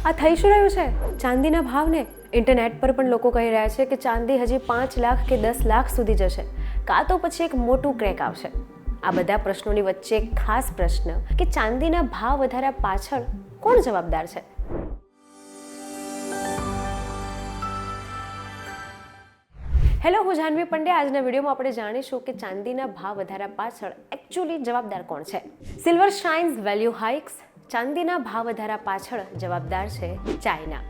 આ થઈ શું રહ્યું છે? ચાંદીના ભાવને ઇન્ટરનેટ પર પણ લોકો કહી રહ્યા છે કે ચાંદી હજી 5 લાખ કે 10 લાખ સુધી જશે, કાં તો પછી એક મોટું ક્રેક આવશે. આ બધા પ્રશ્નોની વચ્ચે એક ખાસ પ્રશ્ન કે ચાંદીના ભાવ વધાર્યા પાછળ કોણ જવાબદાર છે? હેલો, હું જાહ્નવી પંડ્યા. આજના વિડીયોમાં આપણે જાણીશું કે ચાંદીના ભાવ વધાર્યા પાછળ એકચ્યુઅલી જવાબદાર કોણ છે. Silver shines, value hikes. ચાંદીના ભાવ વધાર્યા પાછળ જવાબદાર છે ચાઇના.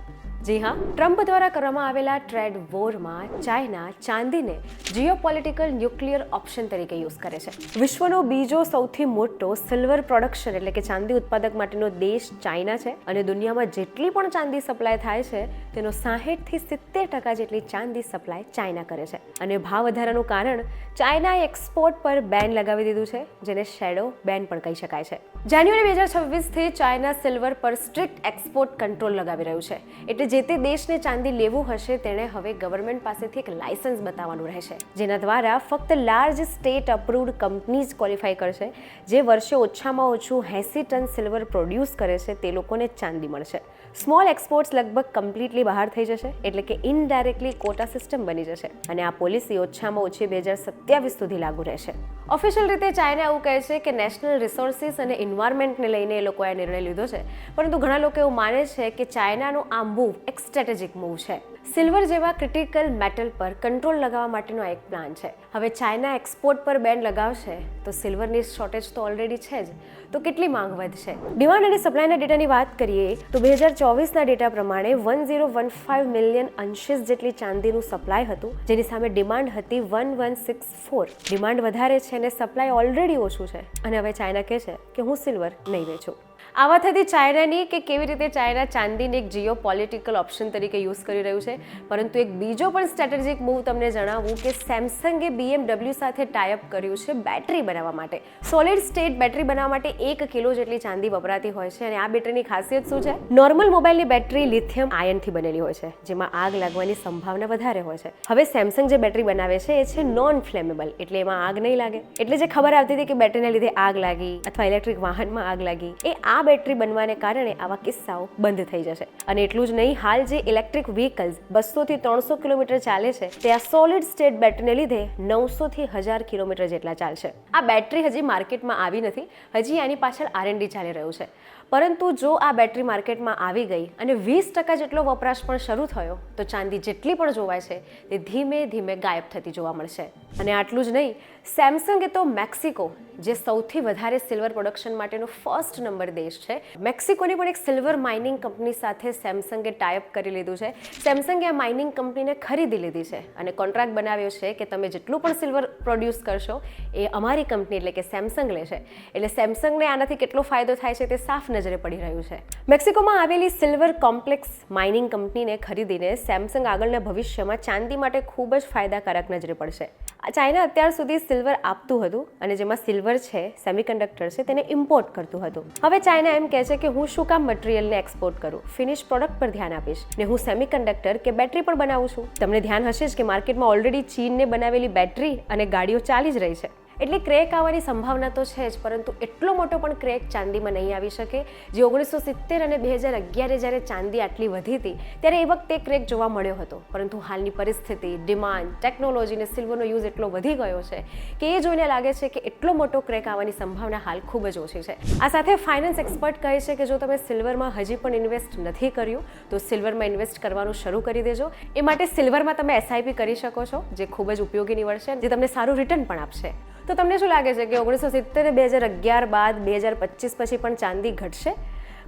જી હા, ટ્રમ્પ દ્વારા કરવામાં આવેલા ટ્રેડ વોરમાં ચાઇના ચાંદીને જીઓપોલિટિકલ ન્યુક્લિયર ઓપ્શન તરીકે યુઝ કરે છે. વિશ્વનો બીજો સૌથી મોટો સિલ્વર પ્રોડક્શન એટલે કે ચાંદી ઉત્પાદક માટેનો દેશ ચાઇના છે અને દુનિયામાં જેટલી પણ ચાંદી સપ્લાય થાય છે તેનો 60થી 70% જેટલી ચાંદી સપ્લાય ચાઇના કરે છે. અને ભાવ વધારાનું કારણ ચાઇનાએ એક્સપોર્ટ પર બેન લગાવી દીધું છે, જેને શેડો બેન પણ કહી શકાય છે. જાન્યુઆરી 2026થી ચાઇના સિલ્વર પર સ્ટ્રિક્ટ એક્સપોર્ટ કંટ્રોલ લગાવી રહ્યું છે. એટલે જે તે દેશને ચાંદી લેવું હશે તેણે હવે ગવર્મેન્ટ પાસેથી એક લાયસન્સ બતાવવાનું રહેશે, જેના દ્વારા ફક્ત large state approved companies qualify કરશે, જે વર્ષે ઓછામાં ઓછું 80 ટન સિલ્વર પ્રોડ્યુસ કરે છે તે લોકોને ચાંદી મળશે. સ્મોલ એક્સપોર્ટ્સ લગભગ કમ્પ્લીટલી બહાર થઈ જશે, એટલે કે ઇનડાયરેક્ટલી કોટા સિસ્ટમ બની જશે અને આ પોલિસી ઓછામાં ઓછી 2027 સુધી લાગુ રહેશે. ઓફિશિયલ રીતે ચાઇના એવું કહે છે કે નેશનલ રિસોર્સિસ અને એન્વાયરમેન્ટને લઈને એ લોકોએ આ નિર્ણય લીધો છે, પરંતુ ઘણા લોકો એવું માને છે કે ચાઇનાનું આ મૂવ એક સ્ટ્રેટેજિક મૂવ છે. સિલ્વર જેવા ક્રિટિકલ મેટલ પર કંટ્રોલ લગાવવા માટેનો એક પ્લાન છે. હવે ચાઇના એક્સપોર્ટ પર બેન લગાવશે તો સિલ્વરની શોર્ટેજ તો ઓલરેડી છે જ, તો કેટલી માંગ વધશે? ડિમાન્ડ અને સપ્લાયના ડેટાની વાત કરીએ તો 2024ના ડેટા પ્રમાણે 1015 મિલિયન અંશીસ જેટલી ચાંદીનું સપ્લાય હતું, જેની સામે ડિમાન્ડ હતી 1164. ડિમાન્ડ વધારે છે અને સપ્લાય ઓલરેડી ઓછું છે અને હવે ચાઇના કહે છે કે હું સિલ્વર નહીં વેચું. આ વાત હતી ચાઇનાની કે કેવી રીતે ચાઇના ચાંદીને એક જીઓ પોલિટિકલ ઓપ્શન તરીકે યુઝ કરી રહ્યું છે. પરંતુ એક બીજો પણ સ્ટ્રેટેજિક મૂવ તમને જણાવું કે સેમસંગે BMW સાથે ટાઈઅપ કર્યું છે બેટરી બનાવવા માટે. સોલિડ સ્ટેટ બેટરી બનાવવા માટે 1 કિલો જેટલી ચાંદી વપરાતી હોય છે અને આ બેટરીની ખાસિયત શું છે? નોર્મલ મોબાઈલની બેટરી લિથિયમ આયનથી બનેલી હોય છે, જેમાં આગ લાગવાની સંભાવના વધારે હોય છે. હવે સેમસંગ જે બેટરી બનાવે છે એ છે નોન ફ્લેમેબલ, એટલે એમાં આગ નહીં લાગે. એટલે જે ખબર આવતી હતી કે બેટરીને લીધે આગ લાગી અથવા ઇલેક્ટ્રિક વાહનમાં આગ લાગી, એ આ બેટરી બનવાને કારણે આવા કિસ્સાઓ બંધ થઈ જશે. અને એટલું જ નહીં, હાલ જે ઇલેક્ટ્રિક વ્હીકલ્સ 200 થી 300 કિલોમીટર ચાલે છે તે આ સોલિડ સ્ટેટ બેટરીને લીધે 900 થી 1000 કિલોમીટર જેટલા ચાલશે. આ બેટરી હજી માર્કેટમાં આવી નથી, હજી આની પાછળ R&D ચાલી રહ્યું છે. પરંતુ જો આ બેટરી માર્કેટમાં આવી ગઈ અને 20% જેટલો વપરાશ પણ શરૂ થયો તો ચાંદી જેટલી પણ જોવાય છે તે ધીમે ધીમે ગાયબ થતી જોવા મળશે. અને આટલું જ નહીં, સેમસંગે તો મેક્સિકો, જે સૌથી વધારે સિલ્વર પ્રોડક્શન માટેનો ફર્સ્ટ નંબર દેશ છે, મેક્સિકોની પણ એક સિલ્વર માઇનિંગ કંપની સાથે સેમસંગે ટાઈઅપ કરી લીધું છે. સેમસંગે આ માઇનિંગ કંપનીને ખરીદી લીધી છે અને કોન્ટ્રાક્ટ બનાવ્યો છે કે તમે જેટલું પણ સિલ્વર પ્રોડ્યુસ કરશો એ અમારી કંપની એટલે કે સેમસંગ લેશે. એટલે સેમસંગને આનાથી કેટલો ફાયદો થાય છે તે સાફ નજરે પડી રહ્યું છે. મેક્સિકોમાં આવેલી સિલ્વર કોમ્પ્લેક્સ માઇનિંગ કંપનીને ખરીદીને સેમસંગ આગળના ભવિષ્યમાં ચાંદી માટે ખૂબ જ ફાયદાકારક નજરે પડશે. ચાઇના અત્યાર સુધી સિલ્વર આપતું હતું અને જેમાં સિલ્વર છે, સેમિકન્ડક્ટર છે, તેને ઇમ્પોર્ટ કરતું હતું. હવે ચાઇના એમ કહે છે કે હું શું કામ મટીરિયલને એક્સપોર્ટ કરું, ફિનિશ પ્રોડક્ટ પર ધ્યાન આપીશ ને હું સેમિકન્ડક્ટર કે બેટરી પણ બનાવું છું. તમને ધ્યાન હશે જ કે માર્કેટમાં ઓલરેડી ચીનને બનાવેલી બેટરી અને ગાડીઓ ચાલી જ રહી છે. એટલે ક્રેક આવવાની સંભાવના તો છે જ, પરંતુ એટલો મોટો પણ ક્રેક ચાંદીમાં નહીં આવી શકે. જે 1970 અને 2011 જ્યારે ચાંદી આટલી વધી હતી ત્યારે એ વખતે ક્રેક જોવા મળ્યો હતો. પરંતુ હાલની પરિસ્થિતિ, ડિમાન્ડ, ટેકનોલોજી અને સિલ્વરનો યુઝ એટલો વધી ગયો છે કે એ જોઈને લાગે છે કે એટલો મોટો ક્રેક આવવાની સંભાવના હાલ ખૂબ જ ઓછી છે. આ સાથે ફાઇનાન્સ એક્સપર્ટ કહે છે કે જો તમે સિલ્વરમાં હજી પણ ઇન્વેસ્ટ નથી કર્યું તો સિલ્વરમાં ઇન્વેસ્ટ કરવાનું શરૂ કરી દેજો. એ માટે સિલ્વરમાં તમે SIP કરી શકો છો, જે ખૂબ જ ઉપયોગી નીવડશે, જે તમને સારું રિટર્ન પણ આપશે. તો તમને શું લાગે છે કે 1970 2011 બાદ 2025 પછી પણ ચાંદી ઘટશે?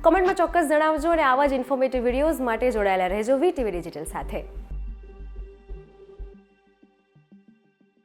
કોમેન્ટમાં ચોક્કસ જણાવજો અને આવા જ ઇન્ફોર્મેટિવ વિડીયોઝ માટે જોડાયેલા રહેજો VTV ડિજિટલ સાથે.